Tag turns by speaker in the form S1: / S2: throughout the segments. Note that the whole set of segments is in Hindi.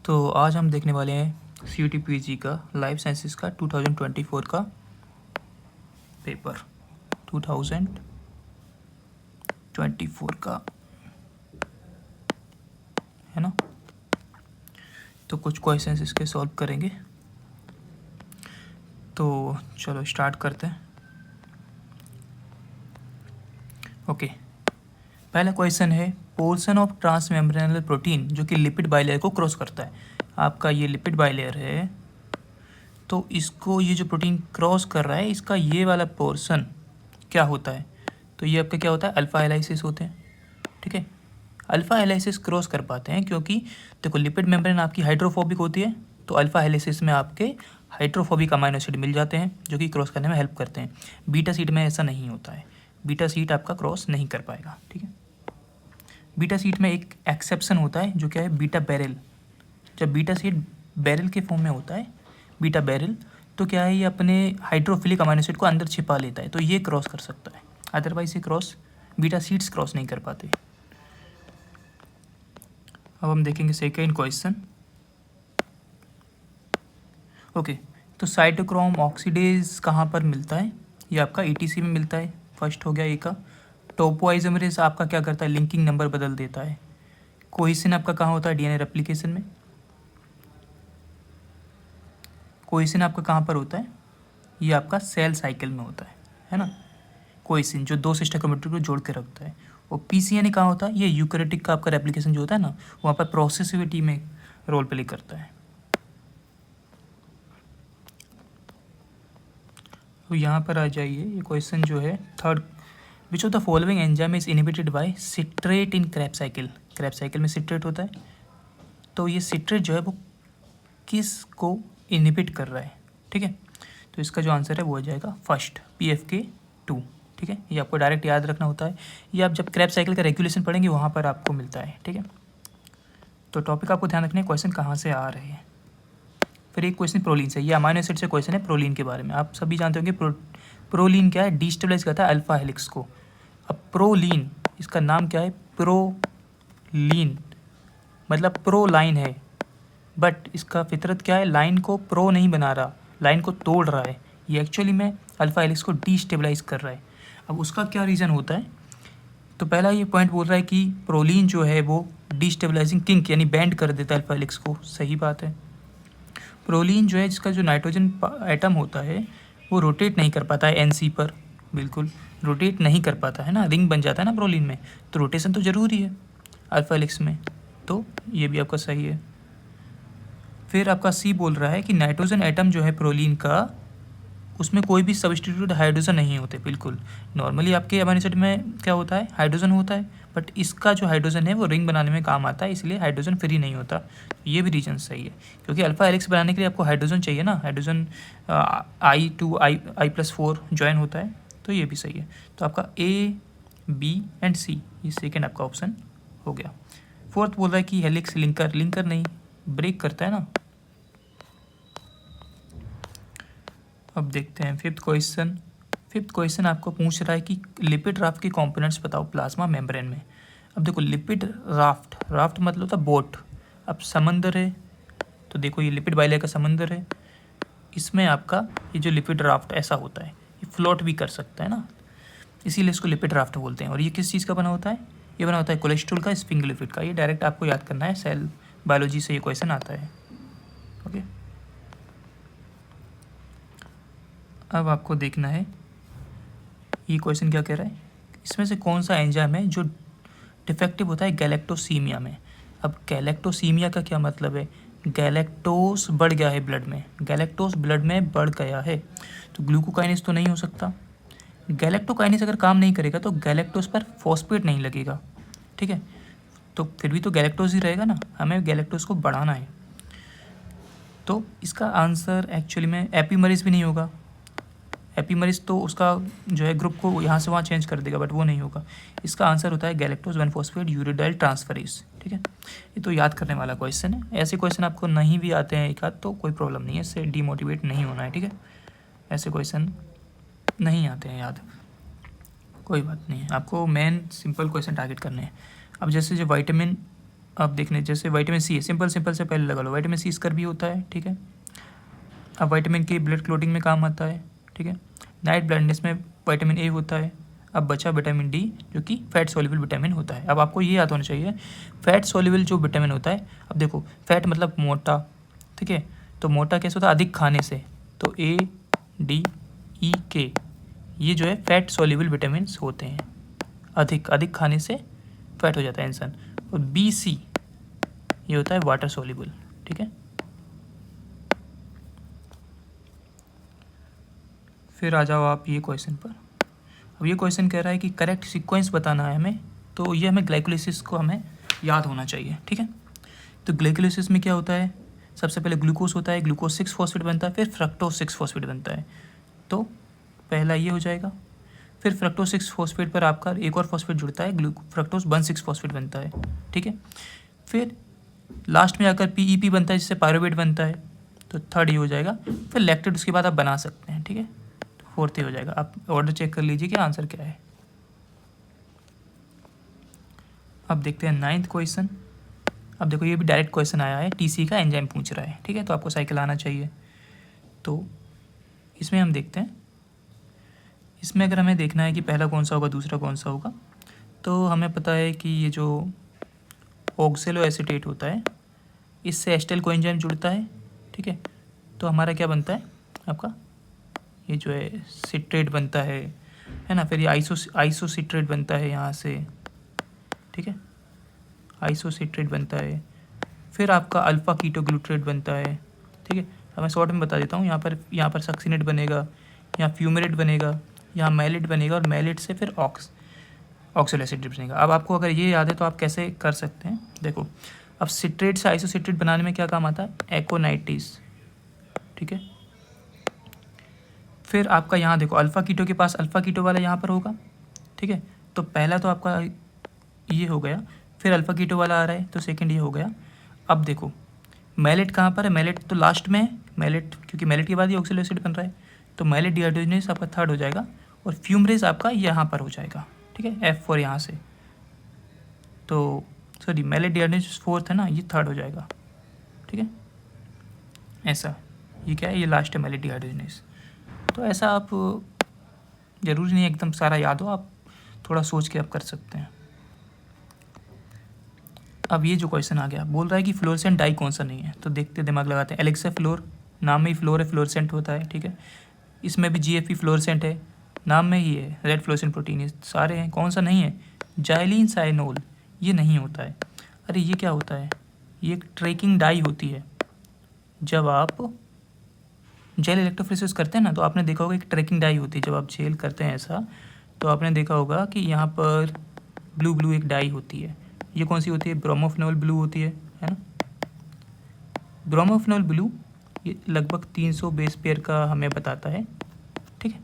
S1: तो आज हम देखने वाले हैं CUT PG का लाइफ साइंसेस का 2024 का पेपर 2024 का है ना। तो कुछ क्वेश्चंस इसके सॉल्व करेंगे। तो चलो स्टार्ट करते हैं। ओके, पहला क्वेश्चन है पोर्शन ऑफ ट्रांसमेम्ब्रेनल प्रोटीन जो कि लिपिड बाइलेयर को क्रॉस करता है। आपका ये लिपिड बाइलेयर है, तो इसको ये जो प्रोटीन क्रॉस कर रहा है इसका ये वाला पोर्शन क्या होता है? तो ये आपका क्या होता है? अल्फ़ा हेलाइसिस होते हैं। ठीक है, अल्फ़ा हेलाइसिस क्रॉस कर पाते हैं क्योंकि देखो लिपिड मेम्ब्रेन आपकी हाइड्रोफोबिक होती है, तो अल्फ़ा हेलाइसिस में आपके हाइड्रोफोबिक अमाइनो एसिड मिल जाते हैं जो कि क्रॉस करने में हेल्प करते हैं। बीटा सीट में ऐसा नहीं होता है, बीटा सीट आपका क्रॉस नहीं कर पाएगा। ठीक है, बीटा सीट में एक एक्सेप्शन होता है जो क्या है, बीटा बैरल। जब बीटा सीट बैरल के फॉर्म में होता है, बीटा बैरल, तो क्या है, ये अपने हाइड्रोफिलिक अमाइनो एसिड को अंदर छिपा लेता है, तो ये क्रॉस कर सकता है। अदरवाइज ये क्रॉस बीटा सीट्स क्रॉस नहीं कर पाते। अब हम देखेंगे सेकेंड क्वेश्चन। ओके, तो साइटोक्रोम ऑक्सीडेज कहाँ पर मिलता है? ये आपका ETC में मिलता है। फर्स्ट हो गया ए का। टोपोआइसोमेरेज आपका क्या करता है? लिंकिंग नंबर बदल देता है। कोइसिन आपका कहाँ होता है? DNA रेप्लिकेशन में। कोइसिन आपका कहाँ पर होता है? ये आपका सेल साइकिल में होता है ना। कोइसिन जो दो सिस्टर क्रोमेटिड को जोड़ के रखता है। और PCNA कहाँ होता है? ये यूकैरियोटिक का आपका रेप्लिकेशन जो होता है ना, वहाँ पर प्रोसेसिविटी में रोल प्ले करता है। तो यहाँ पर आ जाइए, ये क्वेश्चन जो है third, which of the following enzyme is inhibited by citrate in Krebs cycle? Krebs cycle में सिट्रेट होता है, तो ये सिट्रेट जो है वो किस को इनहिबिट कर रहा है? ठीक है, तो इसका जो आंसर है वो हो जाएगा फर्स्ट, PFK2। ठीक है, ये आपको डायरेक्ट याद रखना होता है। ये आप जब क्रेब्स साइकिल का रेगुलेशन पढ़ेंगे वहाँ पर आपको मिलता है। ठीक है, तो टॉपिक आपको ध्यान रखना है, क्वेश्चन कहाँ से आ रहे हैं। फिर एक क्वेश्चन प्रोलीन से, ये अमाइनो एसिड से क्वेश्चन है प्रोलीन के बारे में। आप सभी जानते होंगे प्रोलीन क्या है? डिस्टेबलाइज करता है अल्फा हेलिक्स को। अब प्रोलीन, इसका नाम क्या है? प्रोलीन, मतलब प्रो लाइन है, बट इसका फितरत क्या है? लाइन को प्रो नहीं बना रहा, लाइन को तोड़ रहा है। ये एक्चुअली में अल्फा हेलिक्स को डिस्टेबलाइज कर रहा है। अब उसका क्या रीज़न होता है? तो पहला ये पॉइंट बोल रहा है कि प्रोलीन जो है वो डिस्टेबलाइजिंग किंक यानी बैंड कर देता है अल्फा हेलिक्स को। सही बात है। प्रोलीन जो है, जिसका जो नाइट्रोजन एटम होता है वो रोटेट नहीं कर पाता है NC पर, बिल्कुल रोटेट नहीं कर पाता है ना, रिंग बन जाता है ना प्रोलीन में, तो रोटेशन तो ज़रूरी है अल्फा हेलिक्स में, तो ये भी आपका सही है। फिर आपका C बोल रहा है कि नाइट्रोजन एटम जो है प्रोलीन का, उसमें कोई भी सब्स्टिट्यूट हाइड्रोजन नहीं होते। बिल्कुल नॉर्मली आपके अमाइनो एसिड में क्या होता है? हाइड्रोजन होता है, बट इसका जो हाइड्रोजन है वो रिंग बनाने में काम आता है, इसलिए हाइड्रोजन फ्री नहीं होता। ये भी रीजन सही है, क्योंकि अल्फा हेलिक्स बनाने के लिए आपको हाइड्रोजन चाहिए ना। हाइड्रोजन I+4 ज्वाइन होता है, तो ये भी सही है। तो आपका A, B एंड C, ये सेकेंड आपका ऑप्शन हो गया। फोर्थ बोल रहा है कि हेलिक्स लिंकर, लिंकर नहीं, ब्रेक करता है ना। अब देखते हैं फिफ्थ क्वेश्चन। फिफ्थ क्वेश्चन आपको पूछ रहा है कि लिपिड राफ्ट के कंपोनेंट्स बताओ प्लाज्मा मेम्ब्रेन में। अब देखो लिपिड राफ्ट, राफ्ट मतलब होता है बोट। अब समंदर है, तो देखो ये लिपिड बाइलेयर का समंदर है, इसमें आपका ये जो लिपिड राफ्ट ऐसा होता है, ये फ्लोट भी कर सकता है ना, इसीलिए इसको लिपिड राफ्ट बोलते हैं। और ये किस चीज़ का बना होता है? ये बना होता है कोलेस्ट्रॉल का, स्फिंगोलिपिड का। ये डायरेक्ट आपको याद करना है, सेल बायोलॉजी से ये क्वेश्चन आता है। ओके, अब आपको देखना है ये क्वेश्चन क्या कह रहा है, इसमें से कौन सा एंजाइम है जो डिफेक्टिव होता है गैलेक्टोसीमिया में। अब गैलेक्टोसीमिया का क्या मतलब है? गैलेक्टोस बढ़ गया है ब्लड में, गैलेक्टोस ब्लड में बढ़ गया है, तो ग्लूकोकाइनेस तो नहीं हो सकता। गैलेक्टोकाइनेस अगर काम नहीं करेगा तो गैलेक्टोस पर फॉस्फेट नहीं लगेगा। ठीक है, तो फिर भी तो गैलेक्टोस ही रहेगा ना, हमें गैलेक्टोस को बढ़ाना है। तो इसका आंसर एक्चुअली में एपीमरीज भी नहीं होगा। एपीमरीज तो उसका जो है ग्रुप को यहाँ से वहाँ चेंज कर देगा, बट वो नहीं होगा। इसका आंसर होता है गैलेक्टोज 1-फॉस्फेट यूरिडाइल ट्रांसफरेज। ठीक है, ये तो याद करने वाला क्वेश्चन है। ऐसे क्वेश्चन आपको नहीं भी आते हैं एक आध तो कोई प्रॉब्लम नहीं है, इससे डीमोटिवेट नहीं होना है। ठीक है, ऐसे क्वेश्चन नहीं आते हैं याद, कोई बात नहीं है, आपको मेन सिंपल क्वेश्चन टारगेट करने हैं। अब जैसे जो विटामिन अब देखने जैसे विटामिन सी है, सिंपल सिंपल से पहले लगा लो, विटामिन सी स्कर भी होता है, ठीक है। अब विटामिन के ब्लड क्लोटिंग में काम आता है, ठीक है। नाइट ब्लाइंडनेस में विटामिन ए होता है। अब बचा विटामिन डी जो कि फैट सोल्यूबल विटामिन होता है। अब आपको ये याद होना चाहिए फैट सोल्यूबल जो विटामिन होता है, अब देखो फैट मतलब मोटा, ठीक है। तो मोटा कैसे होता है, अधिक खाने से, तो ए डी ई के ये जो है फैट सोल्यूबल विटामिन होते हैं। अधिक खाने से फैट हो जाता है इंसान। और बी सी ये होता है वाटर सोल्यूबल, ठीक है। फिर आ जाओ आप ये क्वेश्चन पर। अब ये क्वेश्चन कह रहा है कि करेक्ट सीक्वेंस बताना है हमें, तो ये हमें ग्लाइकोलाइसिस को हमें याद होना चाहिए, ठीक है। तो ग्लाइकोलाइसिस में क्या होता है, सबसे पहले ग्लूकोज होता है, ग्लूकोज 6 फॉस्फेट बनता है, फिर फ्रक्टोज 6 फॉस्फेट बनता है। तो पहला ये हो जाएगा, फिर फ्रक्टोज 6 फॉस्फेट पर आपका एक और फॉस्फेट जुड़ता है, फ्रक्टोज 1,6 फॉस्फेट बनता है, ठीक है। फिर लास्ट में आकर पीईपी बनता है जिससे पायरुवेट बनता है, तो थर्ड ये हो जाएगा। फिर लैक्टेट उसके बाद आप बना सकते हैं, ठीक है। तो फोर्थ ये हो जाएगा। आप ऑर्डर चेक कर लीजिए कि आंसर क्या है। अब देखते हैं 9th क्वेश्चन। अब देखो ये भी डायरेक्ट क्वेश्चन आया है, टीसी का एंजाइम पूछ रहा है, ठीक है। तो आपको साइकिल आना चाहिए। तो इसमें हम देखते हैं, इसमें अगर हमें देखना है कि पहला कौन सा होगा दूसरा कौन सा होगा, तो हमें पता है कि ये जो ऑक्सैलो एसीटेट होता है इससे एस्टाइल कोएंजाइम जुड़ता है, ठीक है। तो हमारा क्या बनता है आपका, ये जो है सिट्रेट बनता है ना। फिर ये आइसोसिट्रेट बनता है यहाँ से, ठीक है, आइसोसिट्रेट बनता है। फिर आपका अल्फ़ा कीटोग्लूट्रेट बनता है, ठीक है। अब मैं शॉर्ट में बता देता हूँ, यहाँ पर सक्सिनेट बनेगा, यहाँ फ्यूमेरेट बनेगा, यहाँ मैलेट बनेगा, और मैलेट से फिर ऑक्सैलो एसिटेट बनेगा। अब आपको अगर ये याद है तो आप कैसे कर सकते हैं, देखो अब सिट्रेट से आइसोसिट्रेट बनाने में क्या काम आता है, एकोनाइटिस, ठीक है। फिर आपका यहाँ देखो अल्फ़ा कीटो के पास अल्फ़ा कीटो वाला यहाँ पर होगा, ठीक है। तो पहला तो आपका ये हो गया, फिर अल्फ़ा कीटो वाला आ रहा है तो सेकंड ये हो गया। अब देखो मैलेट कहाँ पर है, मैलेट तो लास्ट में है, मैलेट क्योंकि मैलेट के बाद ही ऑक्सैलो एसिड बन रहा है, तो मैलेट डिहाइड्रोजनेस आपका थर्ड हो जाएगा, और फ्यूमरेज आपका यहाँ पर हो जाएगा, ठीक है, F4 यहाँ से। तो सॉरी मैलेट डिहाइड्रोजनेस फोर्थ है ना, ये थर्ड हो जाएगा, ठीक है। ऐसा ये क्या है, ये लास्ट है मैलेट डिहाइड्रोजनेस। तो ऐसा आप ज़रूरी नहीं एकदम सारा याद हो, आप थोड़ा सोच के आप कर सकते हैं। अब ये जो क्वेश्चन आ गया बोल रहा है कि फ्लोरेसेंट डाई कौन सा नहीं है, तो देखते दिमाग लगाते हैं। एलेक्सा फ्लोर, नाम में ही फ्लोर है, फ्लोरेसेंट होता है, ठीक है। इसमें भी GFP फ्लोरेसेंट है, नाम में ही है, रेड फ्लोरेसेंट प्रोटीन, ये सारे हैं। कौन सा नहीं है, जाइलिन साइनोल, ये नहीं होता है। अरे ये क्या होता है, ये एक ट्रैकिंग डाई होती है। जब आप जेल इलेक्ट्रोफोरेसिस करते हैं ना, तो आपने देखा होगा एक ट्रैकिंग डाई होती है। जब आप जेल करते हैं ऐसा, तो आपने देखा होगा कि यहाँ पर ब्लू एक डाई होती है। ये कौन सी होती है, ब्रोमोफेनॉल ब्लू होती है ना। ब्रोमोफेनॉल ब्लू ये लगभग 300 बेस पेयर का हमें बताता है, ठीक है।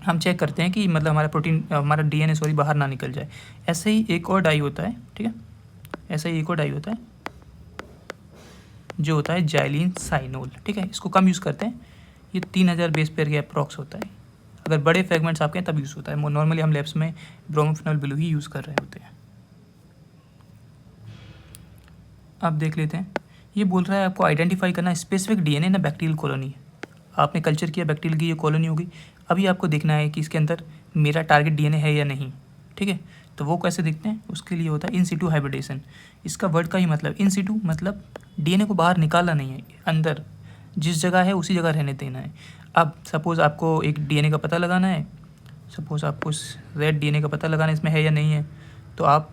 S1: हम चेक करते हैं कि मतलब हमारा प्रोटीन, हमारा DNA बाहर ना निकल जाए। ऐसे ही एक और डाई होता है, ठीक है, ऐसा ही एक और डाई होता है जो होता है जाइलिन साइनोल, ठीक है। इसको कम यूज़ करते हैं, ये 3000 बेस पेयर के अप्रॉक्स होता है। अगर बड़े फ्रेगमेंट्स आपके हैं तब यूज़ होता है, नॉर्मली हम लैब्स में ब्रोमोफेनॉल ब्लू ही यूज़ कर रहे होते हैं। अब देख लेते हैं, ये बोल रहा है आपको आइडेंटिफाई करना स्पेसिफिक DNA ना बैक्टीरियल कॉलोनी। आपने कल्चर किया बैक्टीरियल की ये कॉलोनी होगी, अभी आपको देखना है कि इसके अंदर मेरा टारगेट DNA है या नहीं, ठीक है। तो वो कैसे देखते हैं, उसके लिए होता है इन सिटू हाइब्रिडेशन। इसका वर्ड का ही मतलब इन सिटू मतलब DNA को बाहर निकालना नहीं है, अंदर जिस जगह है उसी जगह रहने देना है। अब सपोज़ आपको एक DNA का पता लगाना है, सपोज़ आपको रेड DNA का पता लगाना है इसमें है या नहीं है, तो आप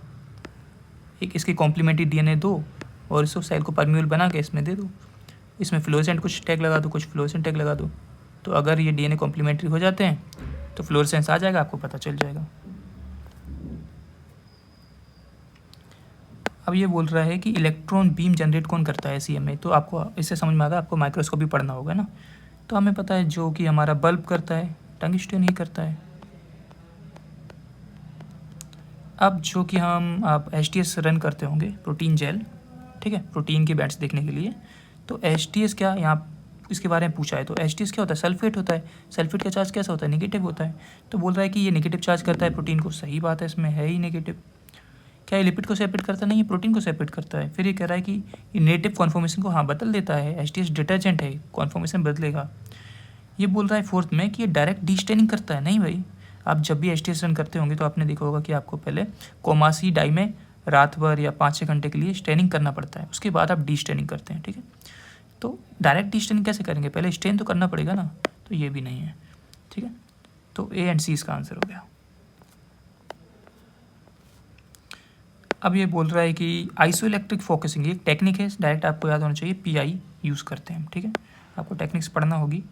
S1: एक इसकी कॉम्प्लीमेंट्री DNA दो और इसको सेल को परम्यूल बना के इसमें दे दो। इसमें फ्लोरेसेंट कुछ टैग लगा दो, कुछ फ्लोरेसेंट टैग लगा दो। तो अगर ये DNA कॉम्प्लीमेंट्री हो जाते हैं तो फ्लोरेसेंस आ जाएगा, आपको पता चल जाएगा। अब ये बोल रहा है कि इलेक्ट्रॉन बीम जनरेट कौन करता है CM में, तो आपको इससे समझ में आ गया, आपको माइक्रोस्कोपी पढ़ना होगा ना। तो हमें पता है जो कि हमारा बल्ब करता है, टंगस्टन ही करता है। अब जो कि हम आप HTS रन करते होंगे, प्रोटीन जेल, ठीक है, प्रोटीन के बैंड्स देखने के लिए। तो HTS क्या, यहाँ इसके बारे में पूछा है, तो HTS क्या होता है, सल्फेट होता है। सल्फेट का चार्ज कैसा होता है, नेगेटिव होता है। तो बोल रहा है कि ये नेगेटिव चार्ज करता है प्रोटीन को, सही बात है, इसमें है ही नेगेटिव। क्या ये लिपिड को सेपरेट करता नहीं, ये प्रोटीन को सेपरेट करता है। फिर ये कह रहा है कि ये नेटिव कॉन्फॉर्मेशन को हाँ बदल देता है, एचटीएस डिटर्जेंट है, कॉन्फॉर्मेशन बदलेगा। ये बोल रहा है फोर्थ में कि ये डायरेक्ट डीस्टेनिंग करता है। नहीं भाई, आप जब भी एचटीएस रन करते होंगे तो आपने देखा होगा कि आपको पहले कोमासी डाई में रात भर या 5-6 घंटे के लिए स्टेनिंग करना पड़ता है, उसके बाद आप डीस्टेनिंग करते हैं। ठीक है, तो डायरेक्ट डीस्टेनिंग कैसे करेंगे, पहले स्टेन तो करना पड़ेगा ना, तो ये भी नहीं है। ठीक है, तो ए एंड सी इसका आंसर हो गया। अब ये बोल रहा है कि आइसोइलेक्ट्रिक फोकसिंग एक टेक्निक है, डायरेक्ट आपको याद होना चाहिए, पीआई यूज़ करते हैं। ठीक है, आपको टेक्निक्स पढ़ना होगी।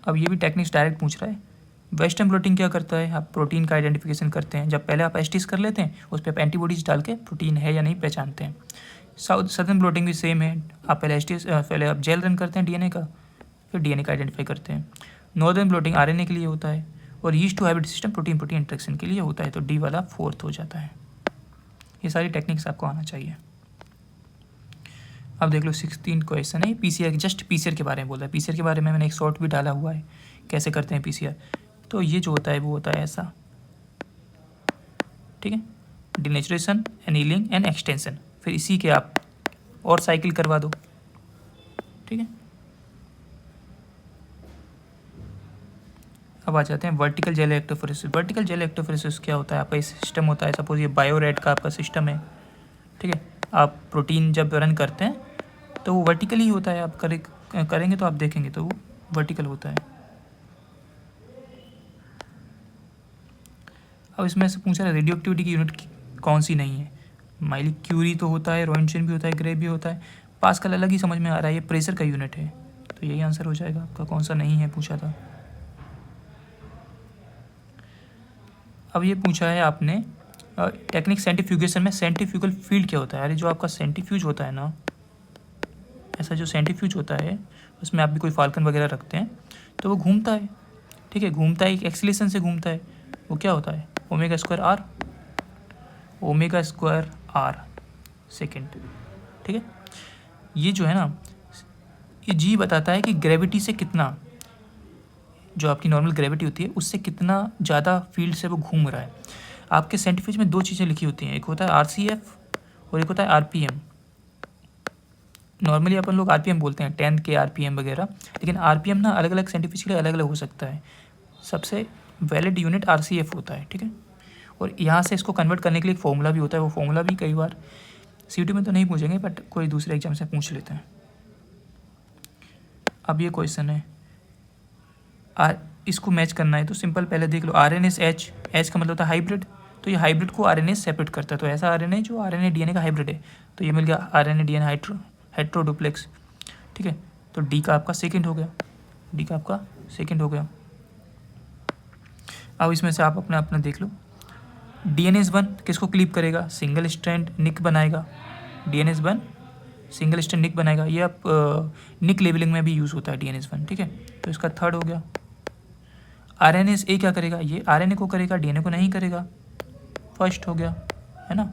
S1: अब ये भी टेक्निक्स डायरेक्ट पूछ रहा है। वेस्टर्न ब्लोटिंग क्या करता है, आप प्रोटीन का आइडेंटिफिकेशन करते हैं, जब पहले आप एसटीज कर लेते हैं उस पर आप एंटीबॉडीज डाल के प्रोटीन है या नहीं पहचानते हैं। सदर्न ब्लोटिंग भी सेम है, आप पहले एसटीज पहले आप जेल रन करते हैं डीएनए का, फिर डीएनए का आइडेंटिफाई करते हैं। नॉर्दर्न ब्लोटिंग आरएनए के लिए होता है, और yeast two hybrid system protein protein interaction के लिए होता है, तो डी वाला फोर्थ हो जाता है। ये सारी टेक्निक्स आपको आना चाहिए। अब देख लो 16 क्वेश्चन है पीसीआर, जस्ट पीसीआर के बारे में बोल रहा है। पीसीआर के बारे में मैंने एक शॉर्ट भी डाला हुआ है, कैसे करते हैं पीसीआर। तो ये जो होता है वो होता है ऐसा, ठीक है, डिनेचुरेशन, एनीलिंग एंड एक्सटेंशन, फिर इसी के आप और साइकिल करवा दो। ठीक है, अब आ जाते हैं vertical gel electrophoresis. Vertical gel electrophoresis क्या होता है, आपका एक सिस्टम होता है, सपोज ये बायोरेड का आपका सिस्टम है। ठीक है, आप प्रोटीन जब रन करते हैं तो वो वर्टिकल ही होता है, आप करेंगे तो आप देखेंगे तो वो वर्टिकल होता है। अब इसमें से पूछा है रेडियो एक्टिविटी की यूनिट कौन सी नहीं है। माइली क्यूरी तो होता है, रोइंटशिन भी होता है, ग्रे भी होता है, पास्कल अलग ही समझ में आ रहा है, ये प्रेशर का यूनिट है, तो यही आंसर हो जाएगा आपका। कौन सा नहीं है पूछा था। अब ये पूछा है आपने टेक्निक सेंट्रीफ्यूगेशन में सेंट्रीफ्यूगल फील्ड क्या होता है। अरे जो आपका सेंट्रीफ्यूज होता है ना, ऐसा जो सेंट्रीफ्यूज होता है उसमें आप भी कोई फाल्कन वगैरह रखते हैं तो वो घूमता है। ठीक है, घूमता है, एक एक्सीलरेशन से घूमता है, वो क्या होता है, omega square R, omega square R second. ठीक है, ये जो है ना, ये जी बताता है कि ग्रेविटी से कितना, जो आपकी नॉर्मल ग्रेविटी होती है उससे कितना ज़्यादा फील्ड से वो घूम रहा है। आपके सेंट्रीफ्यूज में दो चीज़ें लिखी होती हैं, एक होता है आरसीएफ और एक होता है आरपीएम। नॉर्मली अपन लोग आरपीएम बोलते हैं, 10 के आरपीएम वगैरह, लेकिन आरपीएम ना अलग अलग सेंट्रीफ्यूज के लिए अलग अलग हो सकता है। सबसे वैलिड यूनिट आरसीएफ होता है। ठीक है, और यहाँ से इसको कन्वर्ट करने के लिए एक फॉर्मूला भी होता है, वो फॉर्मूला भी कई बार सीटी में तो नहीं पूछेंगे बट कोई दूसरे एग्जाम से पूछ लेते हैं। अब ये क्वेश्चन है, इसको मैच करना है तो सिंपल पहले देख लो, आरएनएस एच, एच का मतलब होता है हाइब्रिड, तो ये हाइब्रिड को आरएनए सेपरेट करता है, तो ऐसा आरएनए जो आरएनए डीएनए का हाइब्रिड है, तो ये मिल गया आरएनए डीएनए हेट्रोडुप्लेक्स। ठीक है, तो डी का आपका सेकंड हो गया, डी का आपका सेकंड हो गया। अब इसमें से आप अपना अपना देख लो, DNase1 किसको क्लीव करेगा, सिंगल स्ट्रैंड निक बनाएगा, DNase1 सिंगल स्ट्रैंड निक बनाएगा, ये आप निक लेबलिंग में भी यूज़ होता है DNase1। ठीक है, तो इसका थर्ड हो गया। RNase क्या करेगा, ये RNA को करेगा, DNA को नहीं करेगा, फर्स्ट हो गया, है ना।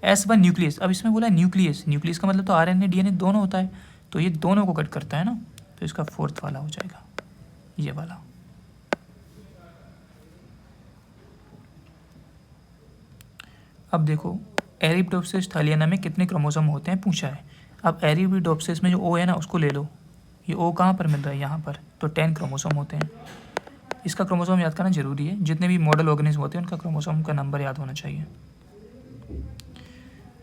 S1: S1 न्यूक्लियस, अब इसमें बोला न्यूक्लियस, न्यूक्लियस का मतलब तो RNA DNA दोनों होता है, तो ये दोनों को कट करता है ना, तो इसका फोर्थ वाला हो जाएगा, ये वाला। अब देखो एरिप्टोप्सिस थैलियाना में कितने क्रोमोसोम होते हैं पूछा है। अब एरिप्टोप्सिस में जो O है ना उसको ले लो, ये O कहाँ पर मिल रहा है, यहाँ पर, तो 10 क्रोमोसोम होते हैं। इसका क्रोमोसोम याद करना जरूरी है, जितने भी मॉडल ऑर्गेनिज्म होते हैं उनका क्रोमोसोम का नंबर याद होना चाहिए।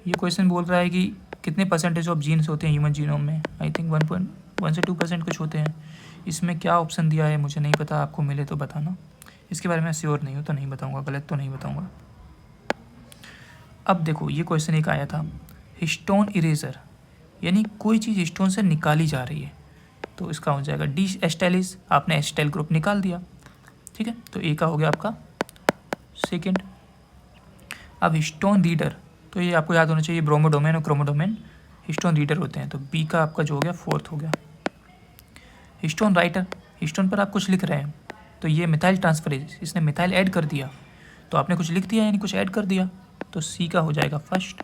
S1: ये क्वेश्चन बोल रहा है कि कितने परसेंटेज ऑफ जीन्स होते हैं ह्यूमन जीनोम में, आई थिंक 1.1 से 2% कुछ होते हैं। इसमें क्या ऑप्शन दिया है मुझे नहीं पता, आपको मिले तो बताना, इसके बारे में श्योर नहीं हो तो नहीं बताऊँगा, गलत तो नहीं बताऊँगा। अब देखो ये क्वेश्चन एक आया था, हिस्टोन इरेजर, यानी कोई चीज़ हिस्टोन से निकाली जा रही है, तो इसका हो जाएगा डी एस्टाइलिस, आपने एस्टाइल ग्रुप निकाल दिया। ठीक है, तो ए का हो गया आपका सेकंड। अब हिस्टोन रीडर, तो ये आपको याद होना चाहिए, ब्रोमोडोमेन और क्रोमोडोमेन हिस्टोन रीडर होते हैं, तो बी का आपका जो हो गया फोर्थ हो गया। हिस्टोन राइटर, हिस्टोन पर आप कुछ लिख रहे हैं, तो ये मिथाइल ट्रांसफरेज, इसने मिथाइल ऐड कर दिया, तो आपने कुछ लिख दिया यानी कुछ ऐड कर दिया, तो सी का हो जाएगा फर्स्ट।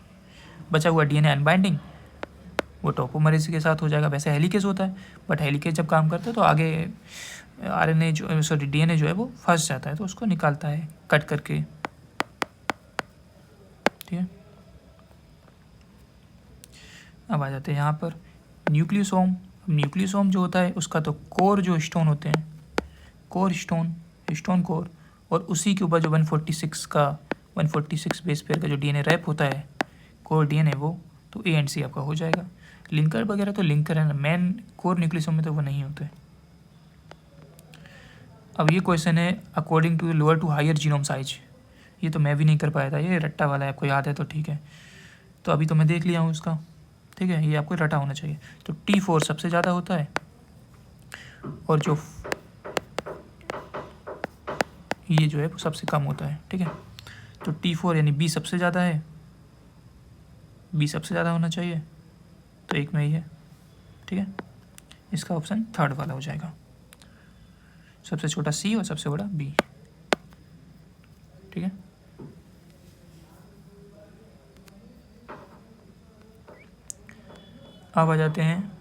S1: बचा हुआ DNA अनबाइंडिंग, वो टोपोमरेज के साथ हो जाएगा। वैसे हेलिकेज होता है, बट हेलिकेज जब काम करता है तो आगे DNA जो, सॉरी DNA जो है वो फंस जाता है, तो उसको निकालता है कट करके। ठीक है। अब आ जाते हैं यहाँ पर न्यूक्लियोसोम। न्यूक्लियोसोम जो होता है उसका तो कोर जो स्टोन होते हैं, कोर स्टोन कोर, और उसी के ऊपर जो 146 बेस पेयर का जो डीएनए रैप होता है, कोर डीएनए, वो तो ए एंड सी आपका हो जाएगा। लिंकर वगैरह तो लिंकर है ना, मेन कोर न्यूक्लियोसोम में तो वो नहीं होते। अब ये क्वेश्चन है according to lower to higher genome size. ये तो मैं भी नहीं कर पाया था, ये रट्टा वाला है, आपको याद है तो ठीक है। तो अभी तो मैं देख लिया हूँ इसका, ठीक है, ये आपको रटा होना चाहिए। तो T4 सबसे ज़्यादा होता है, और जो ये जो है वो सबसे कम होता है, ठीक है। तो T4 यानी B सबसे ज़्यादा है, B सबसे ज़्यादा होना चाहिए, तो एक में ही है, ठीक है। इसका ऑप्शन थर्ड वाला हो जाएगा, सबसे छोटा C और सबसे बड़ा B, ठीक है। अब आ जाते हैं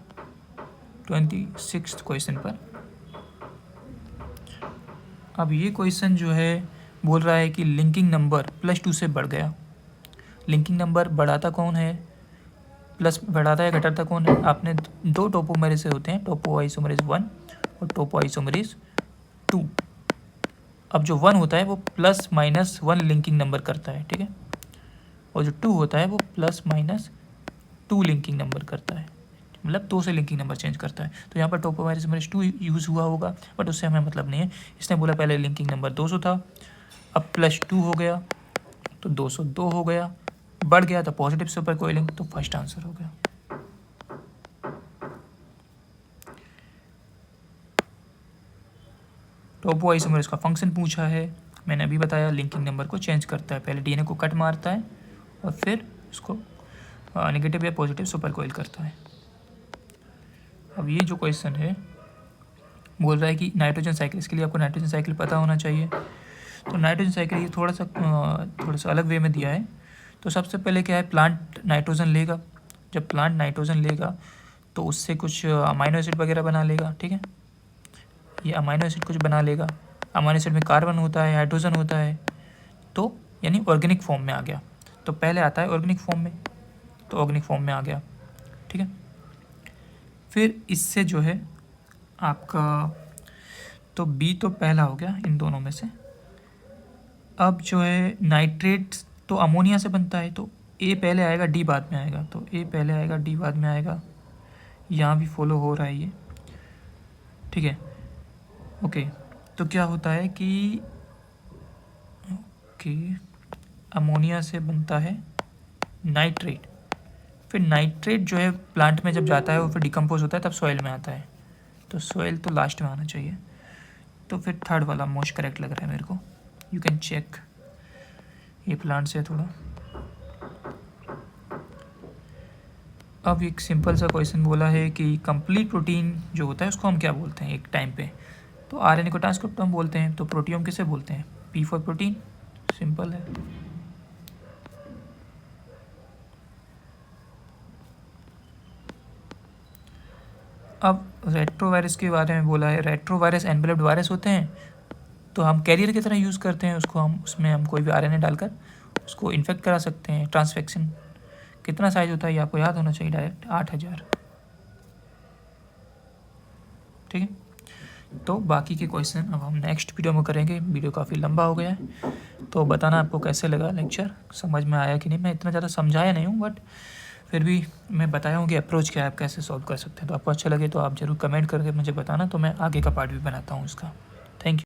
S1: 26 क्वेश्चन पर। अब ये क्वेश्चन जो है बोल रहा है कि लिंकिंग नंबर +2 से बढ़ गया। लिंकिंग नंबर बढ़ाता कौन है, प्लस बढ़ाता है घटाता कौन है? आपने दो टोपोमेरेज से होते हैं, टोपोआइसोमेरेज 1 और टोपोआइसोमेरेज 2। अब जो 1 होता है वो +-1 लिंकिंग नंबर करता है, ठीक है, और जो 2 होता है वो +-2 लिंकिंग नंबर करता है, मतलब 2 से लिंकिंग नंबर चेंज करता है। तो यहाँ पर टोपोआइसोमेरेज 2 यूज़ हुआ होगा, बट उससे हमें मतलब नहीं है। इसने बोला पहले लिंकिंग नंबर 200 था, अब +2 हो गया तो 202 हो गया, बढ़ गया तो पॉजिटिव सुपर कोइलिंग, तो फर्स्ट आंसर हो गया। टोपोआइसोमेरेज का फंक्शन पूछा है, मैंने अभी बताया, लिंकिंग नंबर को चेंज करता है, पहले डीएनए को कट मारता है और फिर उसको नेगेटिव या पॉजिटिव सुपर कोइल करता है। अब ये जो क्वेश्चन है बोल रहा है कि नाइट्रोजन साइकिल, इसके लिए आपको नाइट्रोजन साइकिल पता होना चाहिए। तो नाइट्रोजन साइकिल ये थोड़ा सा अलग वे में दिया है। तो सबसे पहले क्या है, प्लांट नाइट्रोजन लेगा, जब प्लांट नाइट्रोजन लेगा तो उससे कुछ अमाइनो एसिड वगैरह बना लेगा, ठीक है, ये अमाइनो एसिड कुछ बना लेगा। अमाइनो एसिड में कार्बन होता है, हाइड्रोजन होता है, तो यानी ऑर्गेनिक फॉर्म में आ गया। तो पहले आता है ऑर्गेनिक फॉर्म में, तो ऑर्गेनिक फॉर्म में आ गया, ठीक है। फिर इससे जो है आपका, तो बी तो पहला हो गया इन दोनों में से। अब जो है नाइट्रेट तो अमोनिया से बनता है, तो ए पहले आएगा डी बाद में आएगा, तो ए पहले आएगा डी बाद में आएगा, यहाँ भी फॉलो हो रहा है ये, ठीक है, ओके। तो क्या होता है कि अमोनिया से बनता है नाइट्रेट, फिर नाइट्रेट जो है प्लांट में जब जाता है वो फिर डिकम्पोज होता है, तब सॉइल में आता है, तो सॉइल तो लास्ट में आना चाहिए। तो फिर थर्ड वाला मोस्ट करेक्ट लग रहा है मेरे को, यू कैन चेक, ये प्लांट से थोड़ा। अब एक सिंपल सा क्वेश्चन बोला है कि कंप्लीट प्रोटीन जो होता है उसको हम क्या बोलते हैं एक टाइम पे, तो आरएनए को ट्रांसक्रिप्टोम बोलते हैं, तो प्रोटियोम किसे बोलते हैं, पी फॉर प्रोटीन, सिंपल है। अब रेट्रोवायरस के बारे में बोला है, रेट्रोवायरस एनवेलप्ड वायरस होते हैं, तो हम कैरियर की तरह यूज़ करते हैं उसको, हम उसमें हम कोई भी आरएनए डालकर उसको इन्फेक्ट करा सकते हैं, ट्रांसफेक्शन। कितना साइज होता है ये आपको याद होना चाहिए, डायरेक्ट 8000, ठीक है। तो बाकी के क्वेश्चन अब हम नेक्स्ट वीडियो में करेंगे, वीडियो काफ़ी लंबा हो गया है। तो बताना आपको कैसे लगा लेक्चर, समझ में आया कि नहीं। मैं इतना ज़्यादा समझाया नहीं हूँ, बट फिर भी मैं बताया हूँ कि अप्रोच क्या है, आप कैसे सॉल्व कर सकते हैं। तो आपको अच्छा लगे तो आप ज़रूर कमेंट करके मुझे बताना, तो मैं आगे का पार्ट भी बनाता हूँ इसका। Thank you.